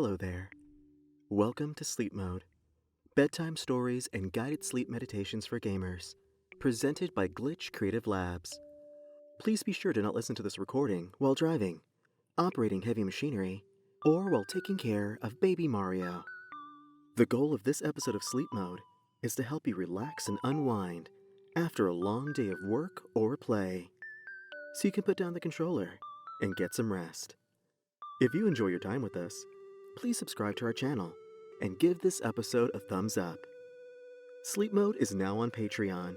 Hello there. Welcome to Sleep Mode, bedtime stories and guided sleep meditations for gamers, presented by Glitch Creative Labs. Please be sure to not listen to this recording while driving, operating heavy machinery, or while taking care of baby Mario. The goal of this episode of Sleep Mode is to help you relax and unwind after a long day of work or play, so you can put down the controller and get some rest. If you enjoy your time with us, please subscribe to our channel and give this episode a thumbs up. Sleep Mode is now on Patreon.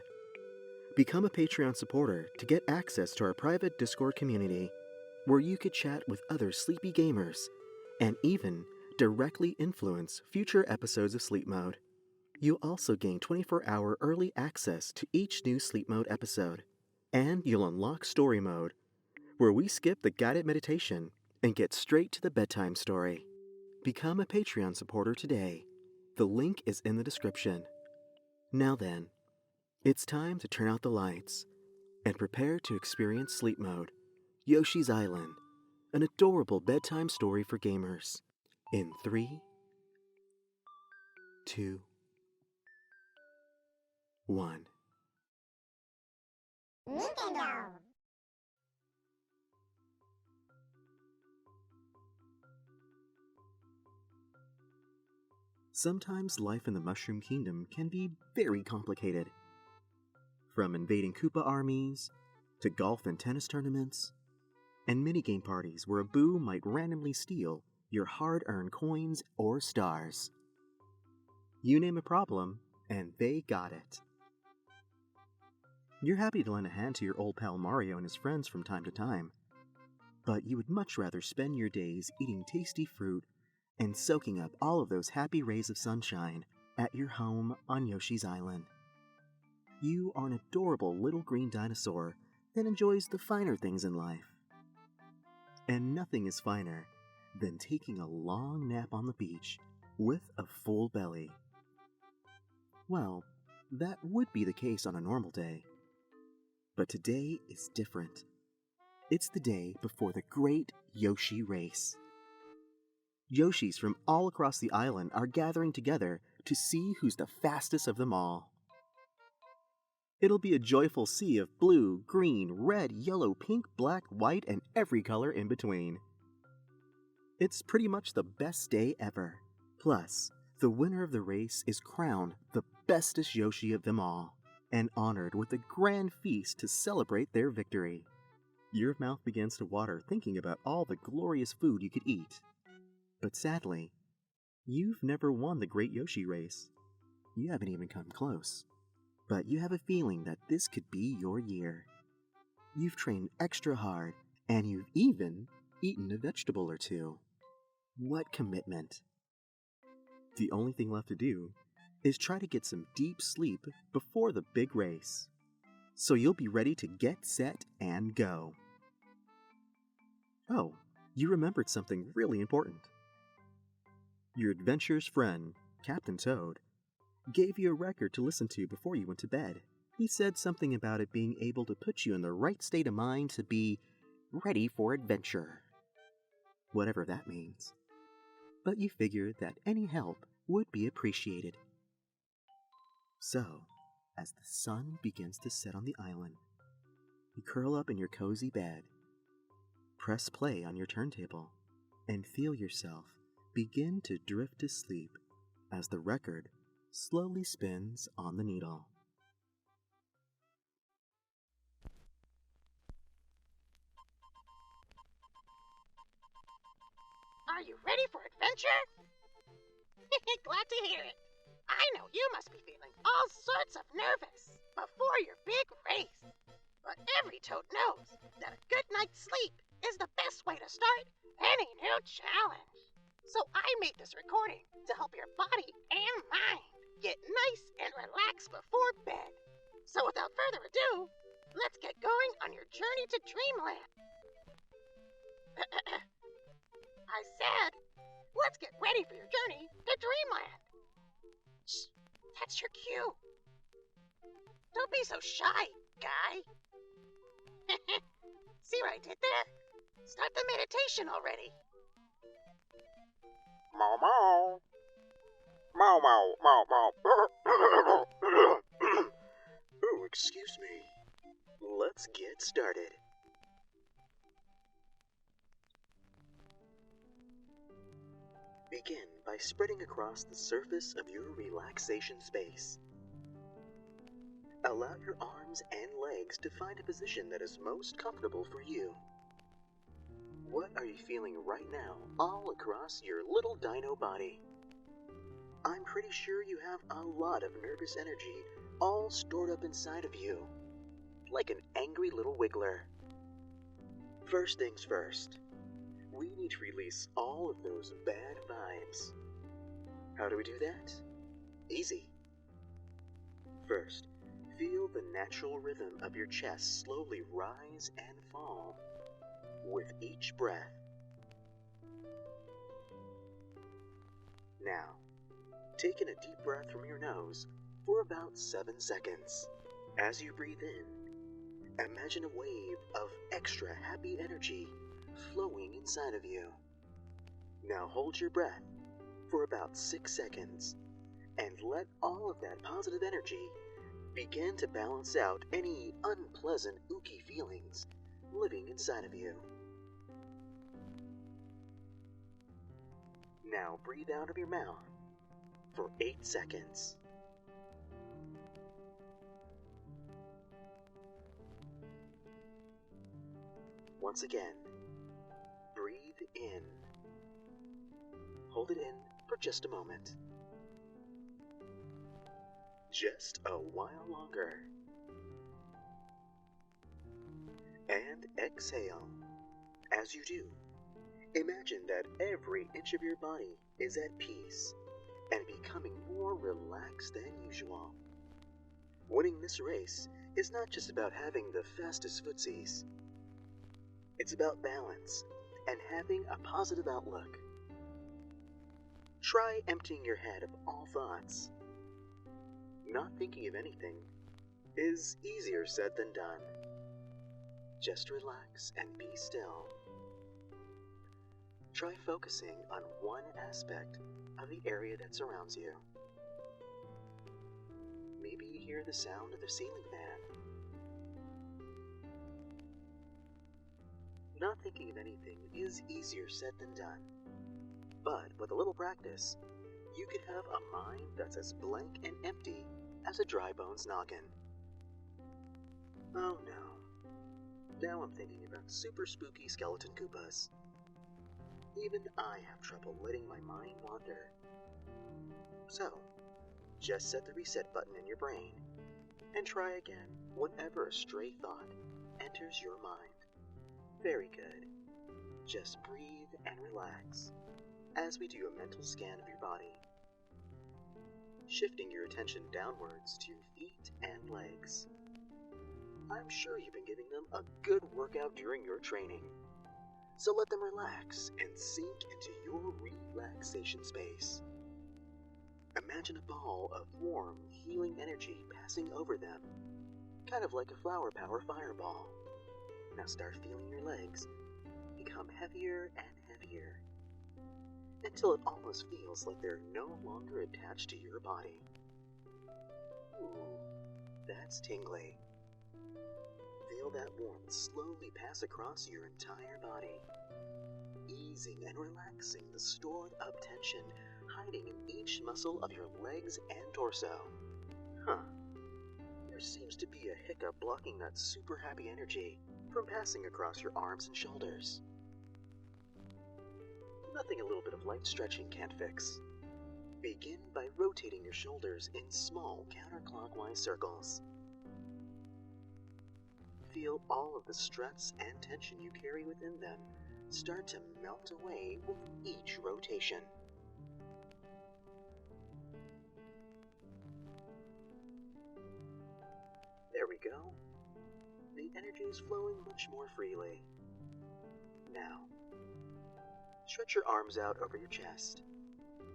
Become a Patreon supporter to get access to our private Discord community, where you could chat with other sleepy gamers and even directly influence future episodes of Sleep Mode. You'll also gain 24-hour early access to each new Sleep Mode episode, and you'll unlock Story Mode, where we skip the guided meditation and get straight to the bedtime story. Become a Patreon supporter today. The link is in the description. Now then, it's time to turn out the lights and prepare to experience Sleep Mode, Yoshi's Island, an adorable bedtime story for gamers. In 3, 2, 1. Nintendo. Sometimes life in the Mushroom Kingdom can be very complicated. From invading Koopa armies, to golf and tennis tournaments, and minigame parties where a boo might randomly steal your hard-earned coins or stars. You name a problem, and they got it. You're happy to lend a hand to your old pal Mario and his friends from time to time, but you would much rather spend your days eating tasty fruit and soaking up all of those happy rays of sunshine at your home on Yoshi's Island. You are an adorable little green dinosaur that enjoys the finer things in life. And nothing is finer than taking a long nap on the beach with a full belly. Well, that would be the case on a normal day. But today is different. It's the day before the Great Yoshi Race. Yoshis from all across the island are gathering together to see who's the fastest of them all. It'll be a joyful sea of blue, green, red, yellow, pink, black, white, and every color in between. It's pretty much the best day ever. Plus, the winner of the race is crowned the bestest Yoshi of them all, and honored with a grand feast to celebrate their victory. Your mouth begins to water thinking about all the glorious food you could eat. But sadly, you've never won the Great Yoshi Race. You haven't even come close. But you have a feeling that this could be your year. You've trained extra hard, and you've even eaten a vegetable or two. What commitment! The only thing left to do is try to get some deep sleep before the big race, so you'll be ready to get set and go. Oh, you remembered something really important. Your adventurous friend, Captain Toad, gave you a record to listen to before you went to bed. He said something about it being able to put you in the right state of mind to be ready for adventure. Whatever that means. But you figured that any help would be appreciated. So, as the sun begins to set on the island, you curl up in your cozy bed, press play on your turntable, and feel yourself begin to drift to sleep as the record slowly spins on the needle. Are you ready for adventure? Glad to hear it. I know you must be feeling all sorts of nervous before your big race. But every toad knows that a good night's sleep is the best way to start any new challenge. So I made this recording to help your body and mind get nice and relaxed before bed. So without further ado, let's get going on your journey to Dreamland. I said, let's get ready for your journey to Dreamland. Shh, that's your cue. Don't be so shy, guy. See what I did there? Start the meditation already. Mau mau. Mau mau mau mau. Oh, excuse me. Let's get started. Begin by spreading across the surface of your relaxation space. Allow your arms and legs to find a position that is most comfortable for you. What are you feeling right now all across your little dino body? I'm pretty sure you have a lot of nervous energy all stored up inside of you, like an angry little wiggler. First things first, we need to release all of those bad vibes. How do we do that? Easy. First, feel the natural rhythm of your chest slowly rise and fall with each breath. Now, take in a deep breath from your nose for about 7 seconds. As you breathe in, imagine a wave of extra happy energy flowing inside of you. Now hold your breath for about 6 seconds and let all of that positive energy begin to balance out any unpleasant ooky feelings living inside of you. Now breathe out of your mouth for 8 seconds. Once again, breathe in. Hold it in for just a moment. Just a while longer. And exhale. As you do, imagine that every inch of your body is at peace and becoming more relaxed than usual. Winning this race is not just about having the fastest footsies. It's about balance and having a positive outlook. Try emptying your head of all thoughts. Not thinking of anything is easier said than done. Just relax and be still. Try focusing on one aspect of the area that surrounds you. Maybe you hear the sound of the ceiling fan. Not thinking of anything is easier said than done. But with a little practice, you could have a mind that's as blank and empty as a dry bones noggin. Oh no. Now I'm thinking about super spooky skeleton Koopas. Even I have trouble letting my mind wander. So, just set the reset button in your brain and try again whenever a stray thought enters your mind. Very good. Just breathe and relax as we do a mental scan of your body, shifting your attention downwards to your feet and legs. I'm sure you've been giving them a good workout during your training, so let them relax and sink into your relaxation space. Imagine a ball of warm, healing energy passing over them, kind of like a flower power fireball. Now start feeling your legs become heavier and heavier, until it almost feels like they're no longer attached to your body. Ooh, that's tingly. Feel that warmth slowly pass across your entire body, easing and relaxing the stored up tension hiding in each muscle of your legs and torso. There seems to be a hiccup blocking that super happy energy from passing across your arms and shoulders. Nothing a little bit of light stretching can't fix. Begin by rotating your shoulders in small counterclockwise circles. Feel all of the stress and tension you carry within them start to melt away with each rotation. There we go. The energy is flowing much more freely. Now, stretch your arms out over your chest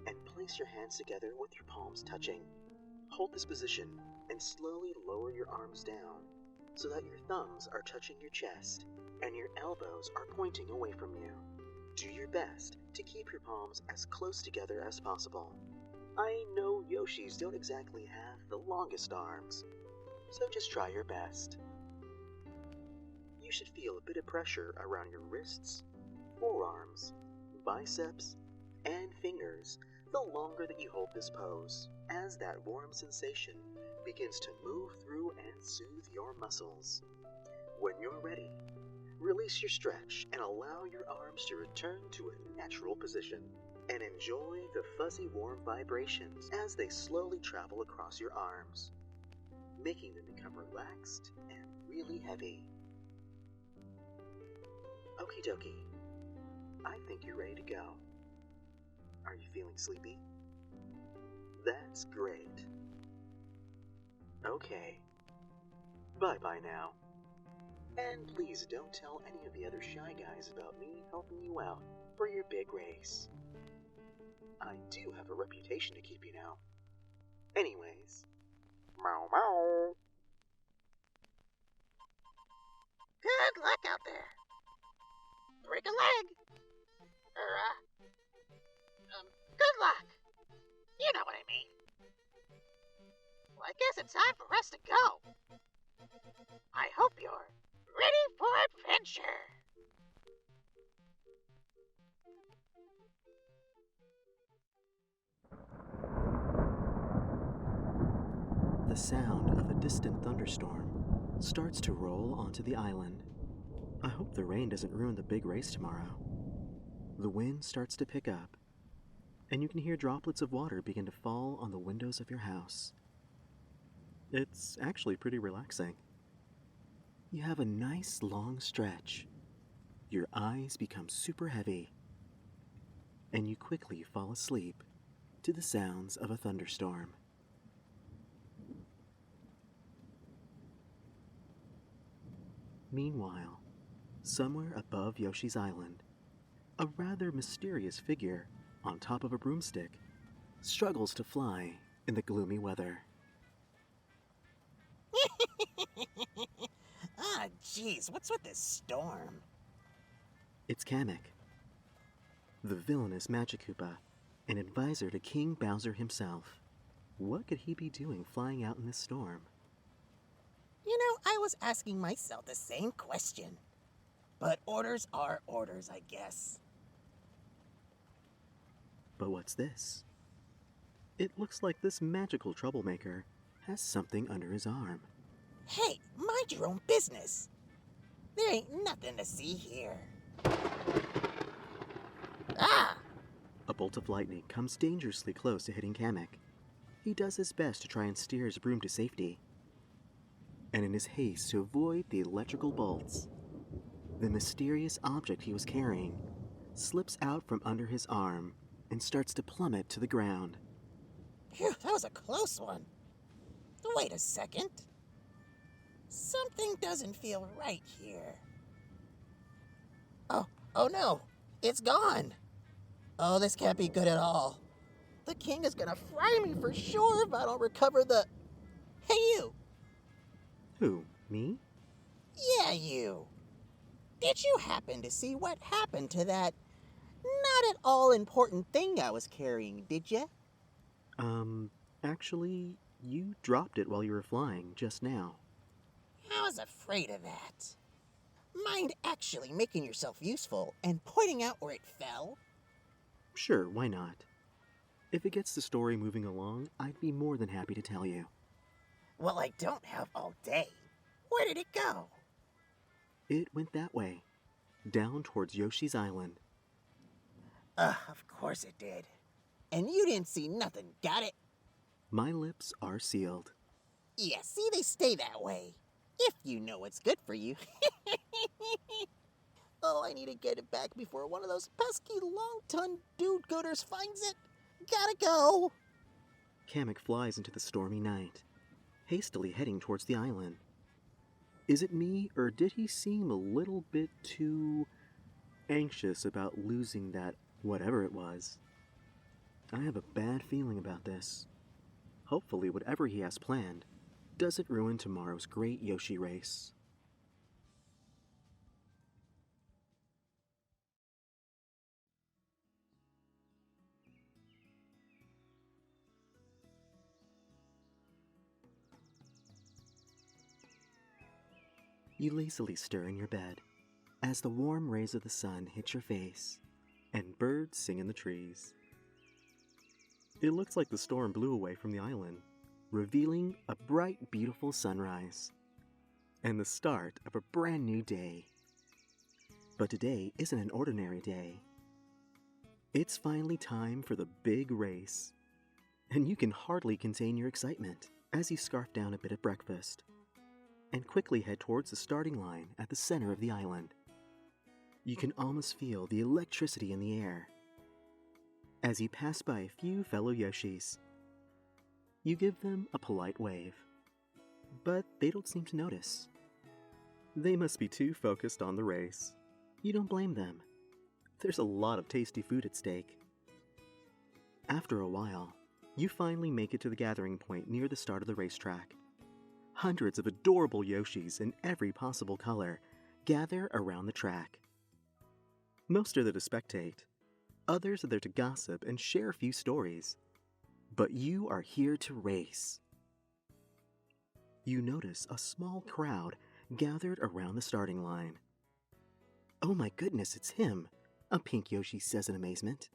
and place your hands together with your palms touching. Hold this position and slowly lower your arms down so that your thumbs are touching your chest and your elbows are pointing away from you. Do your best to keep your palms as close together as possible. I know Yoshis don't exactly have the longest arms, so just try your best. You should feel a bit of pressure around your wrists, forearms, biceps, and fingers the longer that you hold this pose, as that warm sensation begins to move through and soothe your muscles. When you're ready, release your stretch and allow your arms to return to a natural position, and enjoy the fuzzy warm vibrations as they slowly travel across your arms, making them become relaxed and really heavy. Okie dokie, I think you're ready to go. Are you feeling sleepy? That's great. Okay, bye-bye now. And please don't tell any of the other shy guys about me helping you out for your big race. I do have a reputation to keep, you know. Anyways, Meow meow. Good luck out there. Break a leg. Good luck. You know what I mean. Well, I guess it's time for us to go. I hope you're ready for adventure. the sound of a distant thunderstorm starts to roll onto the island. I hope the rain doesn't ruin the big race tomorrow. The wind starts to pick up, and you can hear droplets of water begin to fall on the windows of your house. It's actually pretty relaxing. You have a nice long stretch. Your eyes become super heavy, and you quickly fall asleep to the sounds of a thunderstorm. Meanwhile, somewhere above Yoshi's Island, a rather mysterious figure on top of a broomstick struggles to fly in the gloomy weather. Ah, jeez, what's with this storm? It's Kamek, the villainous Magikoopa, an advisor to King Bowser himself. What could he be doing flying out in this storm? You know, I was asking myself the same question. But orders are orders, I guess. But what's this? It looks like this magical troublemaker has something under his arm. Hey, mind your own business. There ain't nothing to see here. Ah! A bolt of lightning comes dangerously close to hitting Kamek. He does his best to try and steer his broom to safety. And in his haste to avoid the electrical bolts, the mysterious object he was carrying slips out from under his arm and starts to plummet to the ground. Phew, that was a close one. Wait a second. Something doesn't feel right here. Oh no, it's gone. Oh, this can't be good at all. The king is gonna fry me for sure if I don't recover the... Hey, you! Who, me? Yeah, you. Did you happen to see what happened to that not at all important thing I was carrying, did you? Actually, you dropped it while you were flying just now. I was afraid of that. Mind actually making yourself useful and pointing out where it fell? Sure, why not? If it gets the story moving along, I'd be more than happy to tell you. Well, I don't have all day. Where did it go? It went that way, down towards Yoshi's Island. Of course it did. And you didn't see nothing, got it? My lips are sealed. Yeah, see, they stay that way. If you know what's good for you. Oh, I need to get it back before one of those pesky long-tongued dude-gooders finds it. Gotta go. Kamek flies into the stormy night, hastily heading towards the island. Is it me, or did he seem a little bit too anxious about losing that whatever it was? I have a bad feeling about this. Hopefully whatever he has planned doesn't ruin tomorrow's Great Yoshi Race. You lazily stir in your bed as the warm rays of the sun hit your face and birds sing in the trees. It looks like the storm blew away from the island, revealing a bright, beautiful sunrise and the start of a brand new day. But today isn't an ordinary day. It's finally time for the big race, and you can hardly contain your excitement as you scarf down a bit of breakfast and quickly head towards the starting line at the center of the island. You can almost feel the electricity in the air as you pass by a few fellow Yoshis. You give them a polite wave, but they don't seem to notice. They must be too focused on the race. You don't blame them. There's a lot of tasty food at stake. After a while, you finally make it to the gathering point near the start of the racetrack. Hundreds of adorable Yoshis in every possible color gather around the track. Most are there to spectate. Others are there to gossip and share a few stories. But you are here to race. You notice a small crowd gathered around the starting line. "Oh my goodness, it's him," a pink Yoshi says in amazement.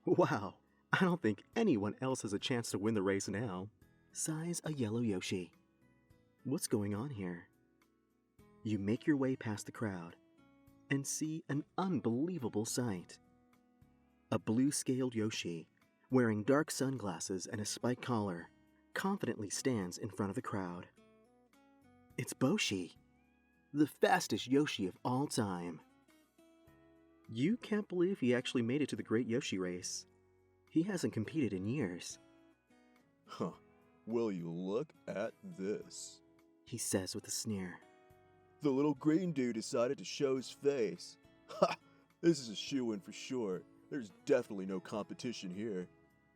"Wow, I don't think anyone else has a chance to win the race now," sighs a yellow Yoshi. "What's going on here?" You make your way past the crowd and see an unbelievable sight. A blue-scaled Yoshi, wearing dark sunglasses and a spiked collar, confidently stands in front of the crowd. It's Boshi, the fastest Yoshi of all time. You can't believe he actually made it to the Great Yoshi Race. He hasn't competed in years. "Huh, will you look at this?" he says with a sneer. "The little green dude decided to show his face. Ha! This is a shoo-in for sure. There's definitely no competition here.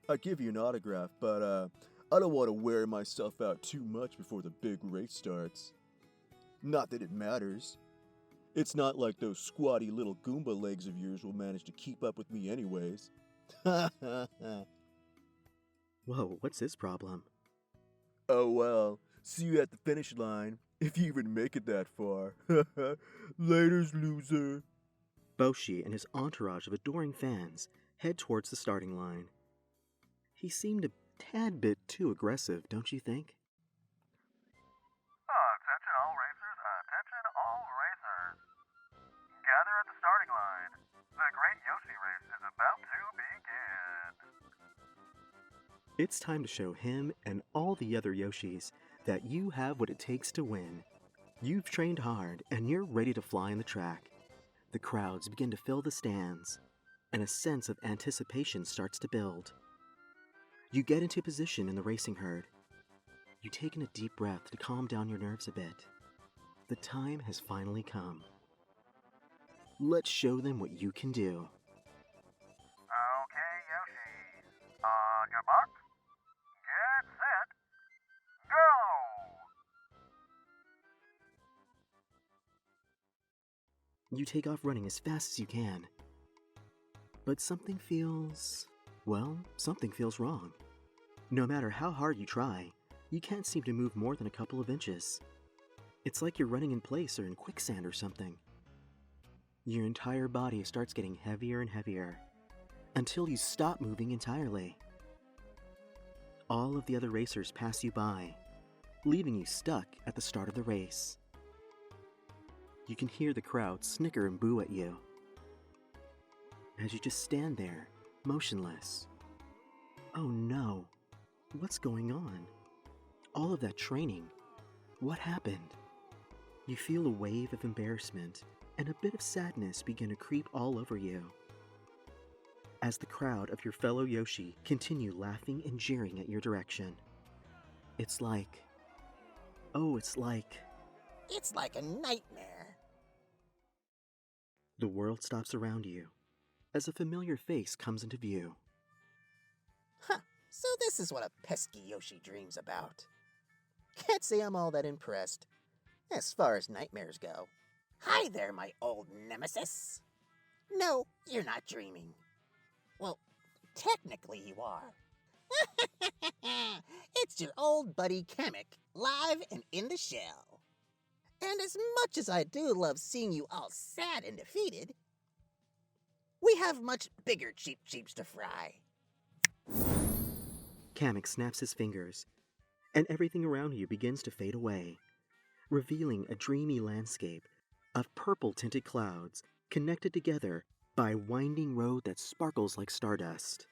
I'd give you an autograph, but I don't want to wear myself out too much before the big race starts. Not that it matters. It's not like those squatty little Goomba legs of yours will manage to keep up with me anyways." Ha ha ha. Whoa, what's his problem? "Oh well, see you at the finish line, if you even make it that far. Laters, loser." Boshi and his entourage of adoring fans head towards the starting line. He seemed a tad bit too aggressive, don't you think? Attention all racers, attention all racers. Gather at the starting line. The Great Yoshi Race is about to begin. It's time to show him and all the other Yoshis that you have what it takes to win. You've trained hard and you're ready to fly on the track. The crowds begin to fill the stands, and a sense of anticipation starts to build. You get into position in the racing herd. You take in a deep breath to calm down your nerves a bit. The time has finally come. Let's show them what you can do. Okay, Yoshi. On your mark. Get set. Go! You take off running as fast as you can. But something feels wrong. No matter how hard you try, you can't seem to move more than a couple of inches. It's like you're running in place or in quicksand or something. Your entire body starts getting heavier and heavier, until you stop moving entirely. All of the other racers pass you by, leaving you stuck at the start of the race. You can hear the crowd snicker and boo at you, as you just stand there, motionless. Oh no, what's going on? All of that training, what happened? You feel a wave of embarrassment and a bit of sadness begin to creep all over you, as the crowd of your fellow Yoshi continue laughing and jeering at your direction. It's like a nightmare. The world stops around you, as a familiar face comes into view. Huh, so this is what a pesky Yoshi dreams about. Can't say I'm all that impressed, as far as nightmares go. Hi there, my old nemesis. No, you're not dreaming. Well, technically you are. It's your old buddy Kamek, live and in the shell. And as much as I do love seeing you all sad and defeated, we have much bigger cheeps to fry. Kamek snaps his fingers, and everything around you begins to fade away, revealing a dreamy landscape of purple-tinted clouds connected together by a winding road that sparkles like stardust.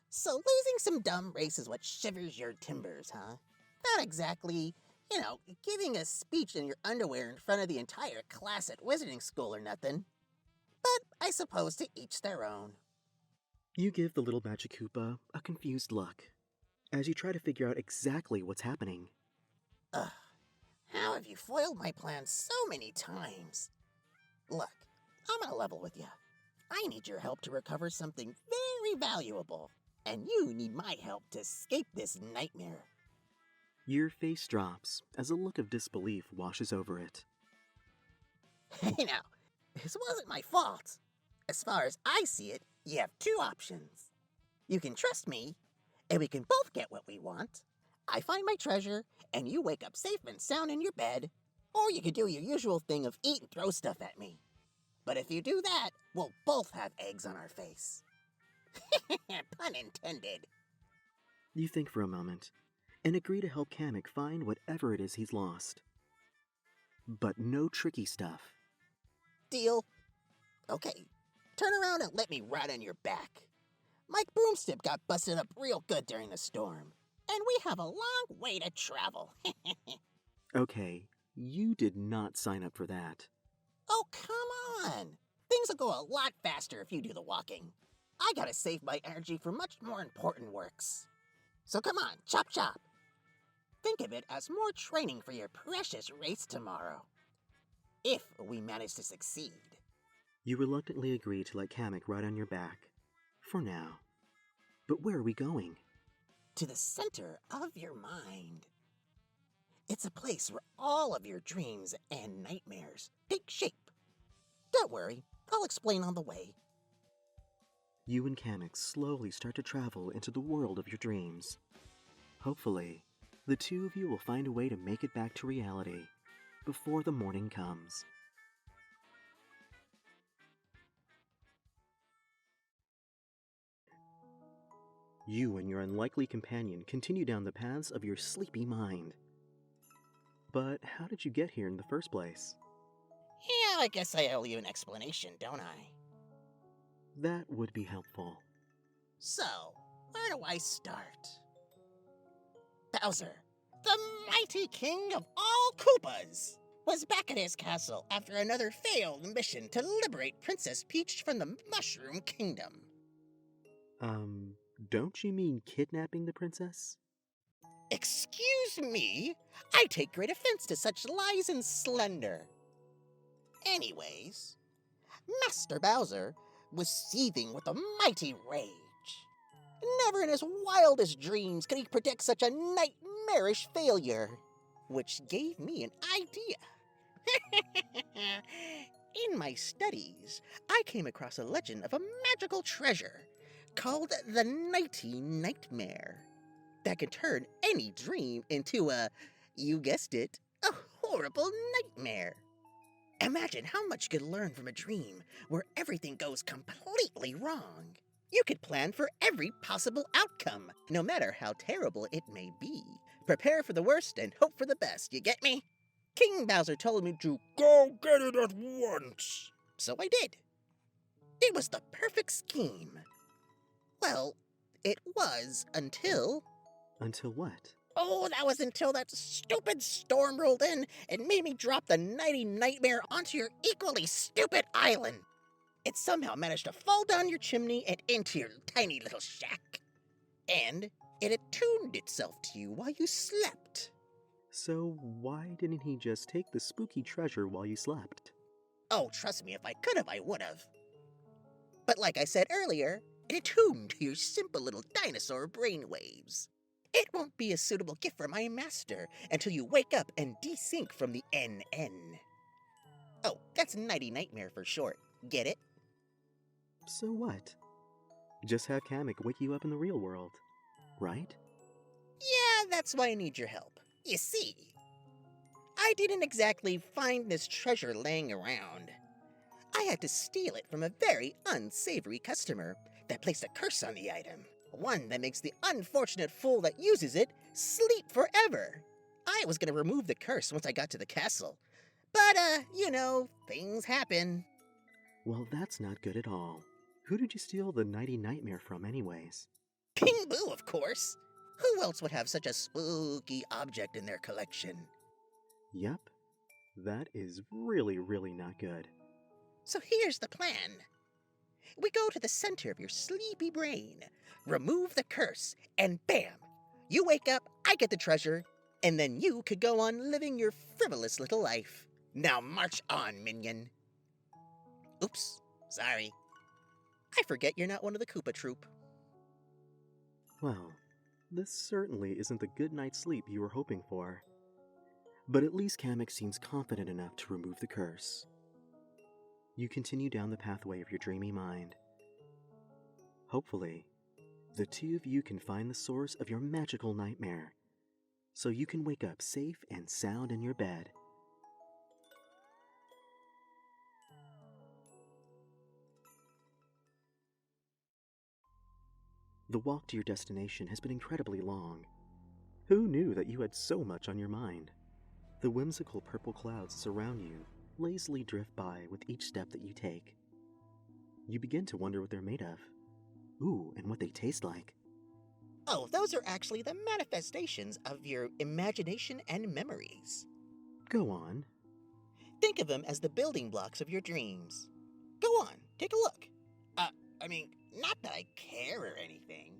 So losing some dumb race is what shivers your timbers, huh? Not exactly, giving a speech in your underwear in front of the entire class at wizarding school or nothing. But I suppose to each their own. You give the little Magic Koopa a confused look as you try to figure out exactly what's happening. Ugh, how have you foiled my plans so many times? Look, I'm gonna level with you. I need your help to recover something very valuable, and you need my help to escape this nightmare. Your face drops as a look of disbelief washes over it. Hey now, this wasn't my fault. As far as I see it, you have two options. You can trust me, and we can both get what we want. I find my treasure, and you wake up safe and sound in your bed. Or you could do your usual thing of eat and throw stuff at me. But if you do that, we'll both have eggs on our face. Pun intended. You think for a moment, and agree to help Kamek find whatever it is he's lost. But no tricky stuff. Deal? Okay, turn around and let me ride on your back. Mike Broomstick got busted up real good during the storm, and we have a long way to travel. Okay, you did not sign up for that. Oh, come on! Things will go a lot faster if you do the walking. I gotta save my energy for much more important works. So come on, chop chop. Think of it as more training for your precious race tomorrow. If we manage to succeed. You reluctantly agree to let Kamek ride on your back. For now. But where are we going? To the center of your mind. It's a place where all of your dreams and nightmares take shape. Don't worry, I'll explain on the way. You and Kamek slowly start to travel into the world of your dreams. Hopefully, the two of you will find a way to make it back to reality before the morning comes. You and your unlikely companion continue down the paths of your sleepy mind. But how did you get here in the first place? Yeah, I guess I owe you an explanation, don't I? That would be helpful. So, where do I start? Bowser, the mighty king of all Koopas, was back at his castle after another failed mission to liberate Princess Peach from the Mushroom Kingdom. Don't you mean kidnapping the princess? Excuse me? I take great offense to such lies and slender. Anyways, Master Bowser was seething with a mighty rage. Never in his wildest dreams could he predict such a nightmarish failure, which gave me an idea. In my studies, I came across a legend of a magical treasure called the Nighty Nightmare that could turn any dream into you guessed it, a horrible nightmare. Imagine how much you could learn from a dream where everything goes completely wrong. You could plan for every possible outcome, no matter how terrible it may be. Prepare for the worst and hope for the best, you get me? King Bowser told me to go get it at once. So I did. It was the perfect scheme. Well, it was until... Until what? Oh, that was until that stupid storm rolled in and made me drop the Nighty Nightmare onto your equally stupid island. It somehow managed to fall down your chimney and into your tiny little shack. And it attuned itself to you while you slept. So why didn't he just take the spooky treasure while you slept? Oh, trust me, if I could have, I would have. But like I said earlier, it attuned to your simple little dinosaur brainwaves. It won't be a suitable gift for my master until you wake up and desync from the NN. Oh, that's Nighty Nightmare for short. Get it? So what? Just have Kamek wake you up in the real world, right? Yeah, that's why I need your help. You see, I didn't exactly find this treasure laying around. I had to steal it from a very unsavory customer that placed a curse on the item. One that makes the unfortunate fool that uses it sleep forever. I was gonna remove the curse once I got to the castle. But, things happen. Well, that's not good at all. Who did you steal the Nighty Nightmare from, anyways? King Boo, of course. Who else would have such a spooky object in their collection? Yep. That is really, really not good. So here's the plan. We go to the center of your sleepy brain, remove the curse, and bam! You wake up, I get the treasure, and then you could go on living your frivolous little life. Now march on, minion. Oops, sorry. I forget you're not one of the Koopa Troop. Well, this certainly isn't the good night's sleep you were hoping for. But at least Kamek seems confident enough to remove the curse. You continue down the pathway of your dreamy mind. Hopefully, the two of you can find the source of your magical nightmare, so you can wake up safe and sound in your bed. The walk to your destination has been incredibly long. Who knew that you had so much on your mind? The whimsical purple clouds that surround you lazily drift by with each step that you take. You begin to wonder what they're made of. Ooh, and what they taste like. Oh, those are actually the manifestations of your imagination and memories. Go on. Think of them as the building blocks of your dreams. Go on, take a look. Not that I care or anything.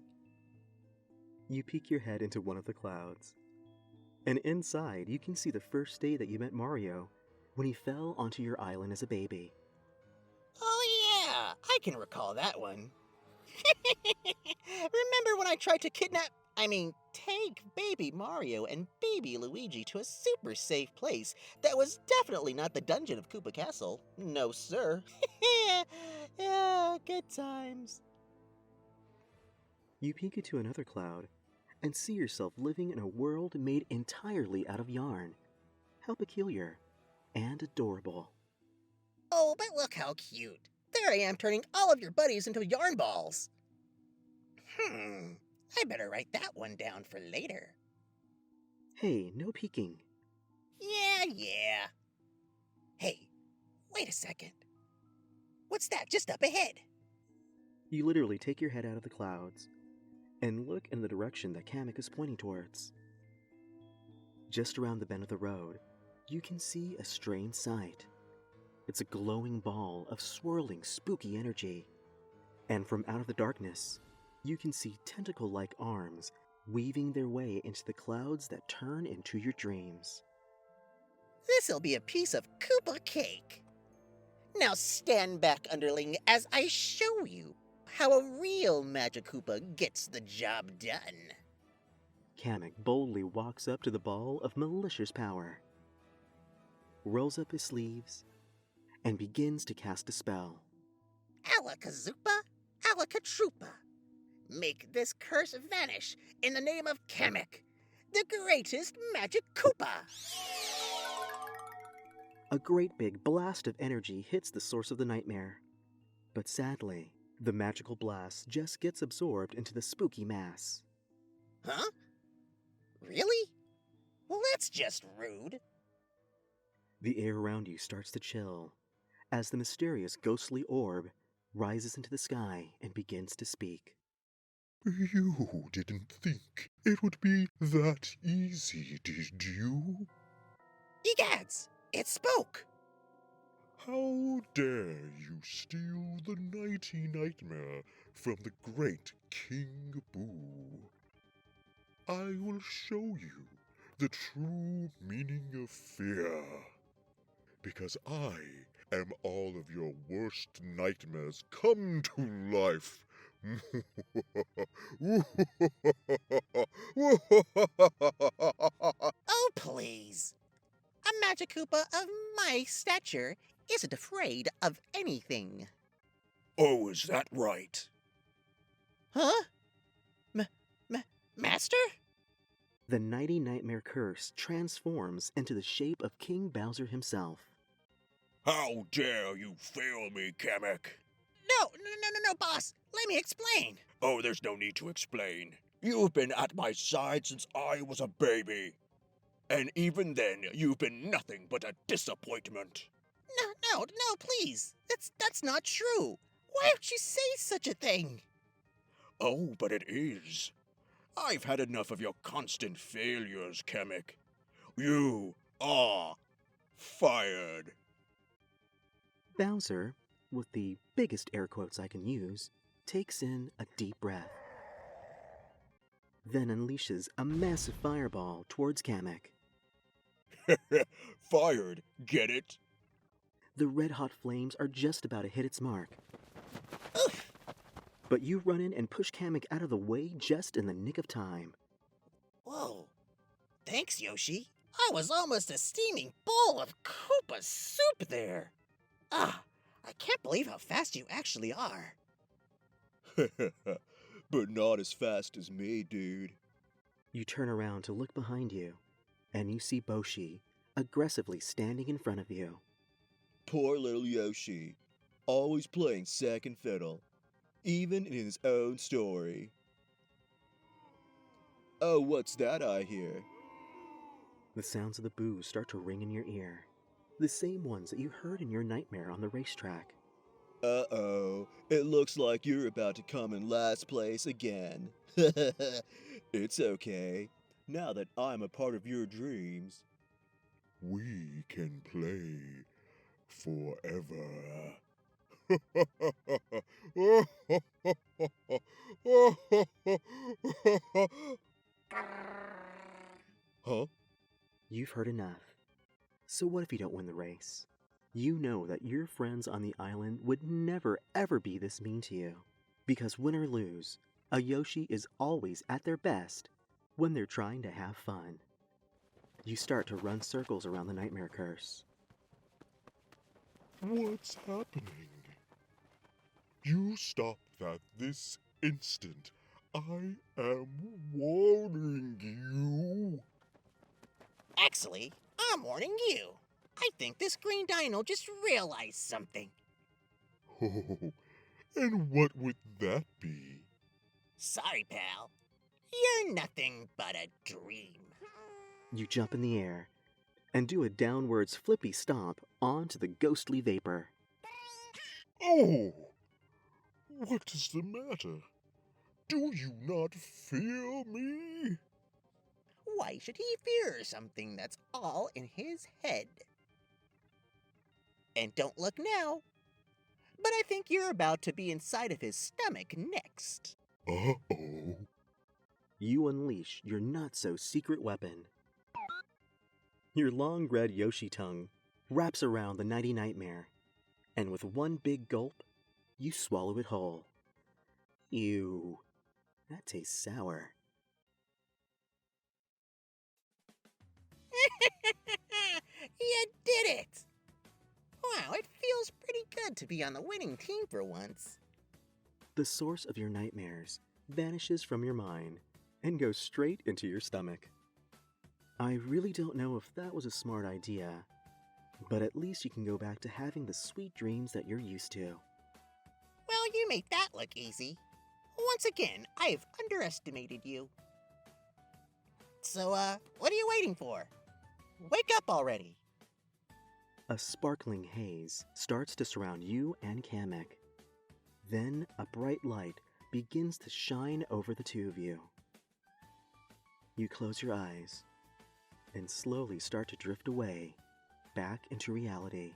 You peek your head into one of the clouds. And inside, you can see the first day that you met Mario, when he fell onto your island as a baby. Oh yeah, I can recall that one. Remember when I tried to take baby Mario and baby Luigi to a super safe place that was definitely not the dungeon of Koopa Castle? No, sir. Yeah, good times. You peek into another cloud and see yourself living in a world made entirely out of yarn. How peculiar and adorable. Oh, but look how cute. There I am turning all of your buddies into yarn balls. I better write that one down for later. Hey, no peeking. Yeah. Hey, wait a second. What's that just up ahead? You literally take your head out of the clouds and look in the direction that Kamek is pointing towards. Just around the bend of the road, you can see a strange sight. It's a glowing ball of swirling, spooky energy. And from out of the darkness, you can see tentacle-like arms weaving their way into the clouds that turn into your dreams. This'll be a piece of Koopa cake. Now stand back, underling, as I show you how a real Magikoopa gets the job done. Kamek boldly walks up to the ball of malicious power, rolls up his sleeves, and begins to cast a spell. Alakazoopa, Alakatrupa. Make this curse vanish in the name of Kamek, the greatest Magikoopa. A great big blast of energy hits the source of the nightmare. But sadly, the magical blast just gets absorbed into the spooky mass. Huh? Really? Well, that's just rude. The air around you starts to chill as the mysterious ghostly orb rises into the sky and begins to speak. You didn't think it would be that easy, did you? Egads! It spoke! How dare you steal the Nighty Nightmare from the great King Boo? I will show you the true meaning of fear. Because I am all of your worst nightmares come to life. Oh, please. A Magikoopa of my stature isn't afraid of anything. Oh, is that right? Huh? Master? The Nighty Nightmare curse transforms into the shape of King Bowser himself. How dare you fail me, Kamek? No, boss. Let me explain. Oh, there's no need to explain. You've been at my side since I was a baby. And even then, you've been nothing but a disappointment. No, please. That's not true. Why would you say such a thing? Oh, but it is. I've had enough of your constant failures, Kamek. You are fired. Bowser, with the biggest air quotes I can use, takes in a deep breath. Then unleashes a massive fireball towards Kamek. Fired, get it? The red-hot flames are just about to hit its mark. Oof. But you run in and push Kamek out of the way just in the nick of time. Whoa. Thanks, Yoshi. I was almost a steaming bowl of Koopa soup there. Ah, I can't believe how fast you actually are. But not as fast as me, dude. You turn around to look behind you, and you see Boshi aggressively standing in front of you. Poor little Yoshi. Always playing second fiddle. Even in his own story. Oh, what's that I hear? The sounds of the boos start to ring in your ear. The same ones that you heard in your nightmare on the racetrack. Uh-oh, it looks like you're about to come in last place again. It's okay, now that I'm a part of your dreams. We can play forever. Huh? You've heard enough. So what if you don't win the race? You know that your friends on the island would never ever be this mean to you. Because win or lose, a Yoshi is always at their best when they're trying to have fun. You start to run circles around the nightmare curse. What's happening? You stop that this instant. I am warning you. Actually, I'm warning you. I think this green dino just realized something. Oh, and what would that be? Sorry, pal. You're nothing but a dream. You jump in the air and do a downwards flippy stomp onto the ghostly vapor. Oh! What is the matter? Do you not fear me? Why should he fear something that's all in his head? And don't look now, but I think you're about to be inside of his stomach next. Uh-oh. You unleash your not-so-secret weapon. Your long red Yoshi tongue wraps around the Nighty Nightmare, and with one big gulp, you swallow it whole. Ew, that tastes sour. You did it! Wow, it feels pretty good to be on the winning team for once. The source of your nightmares vanishes from your mind and goes straight into your stomach. I really don't know if that was a smart idea, but at least you can go back to having the sweet dreams that you're used to. Well, you make that look easy. Once again, I've underestimated you. So, what are you waiting for? Wake up already! A sparkling haze starts to surround you and Kamek. Then a bright light begins to shine over the two of you. You close your eyes and slowly start to drift away, back into reality.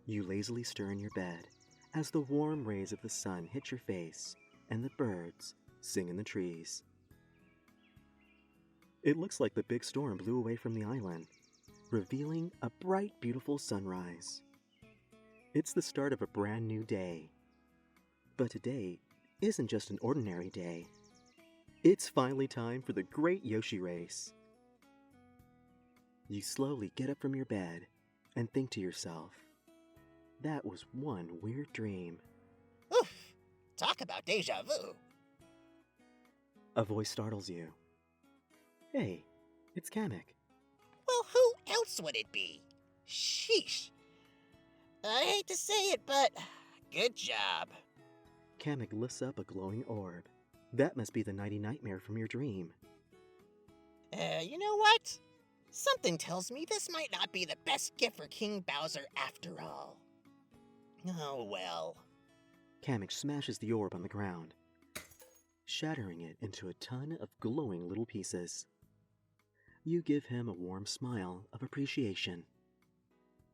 You lazily stir in your bed as the warm rays of the sun hit your face and the birds sing in the trees. It looks like the big storm blew away from the island, revealing a bright, beautiful sunrise. It's the start of a brand new day. But today isn't just an ordinary day. It's finally time for the Great Yoshi Race. You slowly get up from your bed and think to yourself, that was one weird dream. Oof! Talk about deja vu. A voice startles you. Hey, it's Kamek. Well, who else would it be? Sheesh. I hate to say it, but good job. Kamek lifts up a glowing orb. That must be the Nighty Nightmare from your dream. You know what? Something tells me this might not be the best gift for King Bowser after all. Oh well. Kamek smashes the orb on the ground, shattering it into a ton of glowing little pieces. You give him a warm smile of appreciation.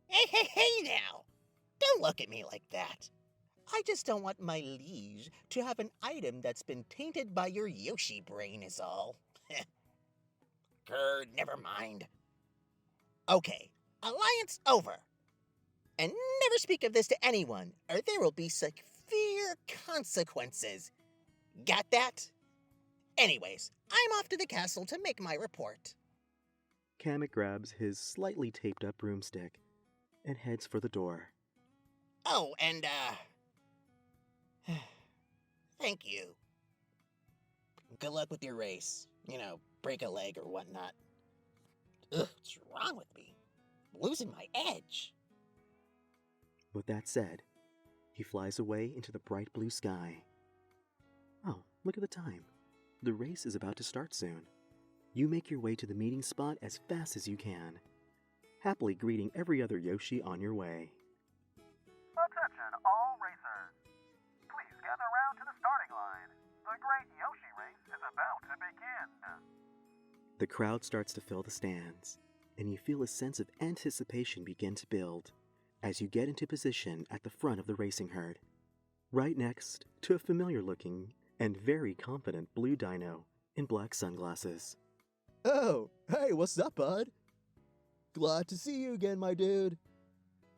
Hey now! Don't look at me like that. I just don't want my liege to have an item that's been tainted by your Yoshi brain is all. Grr, never mind. Okay, alliance over. And never speak of this to anyone, or there will be severe consequences. Got that? Anyways, I'm off to the castle to make my report. Kamek grabs his slightly taped up broomstick and heads for the door. Oh, and, thank you. Good luck with your race. You know, break a leg or whatnot. Ugh, what's wrong with me? Losing my edge. With that said, he flies away into the bright blue sky. Oh, look at the time. The race is about to start soon. You make your way to the meeting spot as fast as you can, happily greeting every other Yoshi on your way. Attention all racers. Please gather round to the starting line. The Great Yoshi Race is about to begin. The crowd starts to fill the stands, and you feel a sense of anticipation begin to build as you get into position at the front of the racing herd, right next to a familiar-looking and very confident blue dino in black sunglasses. Oh, hey, what's up, bud? Glad to see you again, my dude.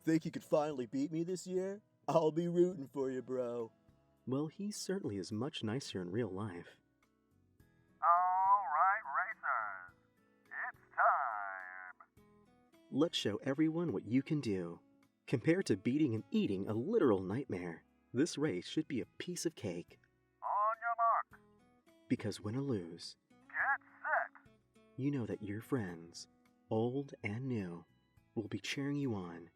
Think you could finally beat me this year? I'll be rooting for you, bro. Well, he certainly is much nicer in real life. All right, racers. It's time. Let's show everyone what you can do. Compared to beating and eating a literal nightmare, this race should be a piece of cake. On your mark. Because win or lose, Get set. you know that your friends, old and new, will be cheering you on,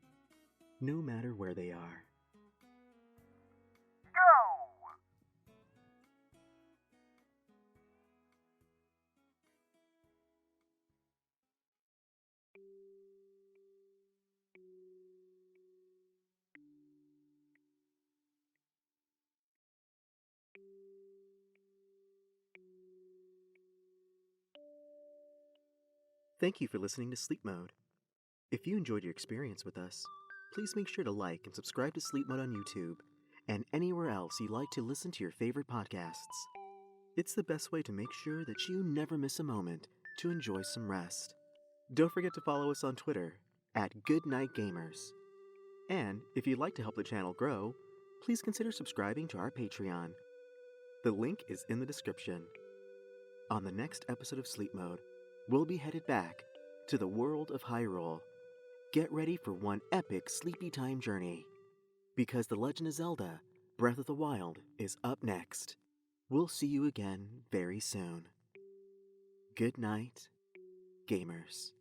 no matter where they are. Go! Thank you for listening to Sleep Mode. If you enjoyed your experience with us, please make sure to like and subscribe to Sleep Mode on YouTube and anywhere else you like to listen to your favorite podcasts. It's the best way to make sure that you never miss a moment to enjoy some rest. Don't forget to follow us on Twitter @GoodNightGamers. And if you'd like to help the channel grow, please consider subscribing to our Patreon. The link is in the description. On the next episode of Sleep Mode, we'll be headed back to the world of Hyrule. Get ready for one epic sleepy time journey, because The Legend of Zelda Breath of the Wild is up next. We'll see you again very soon. Good night, gamers.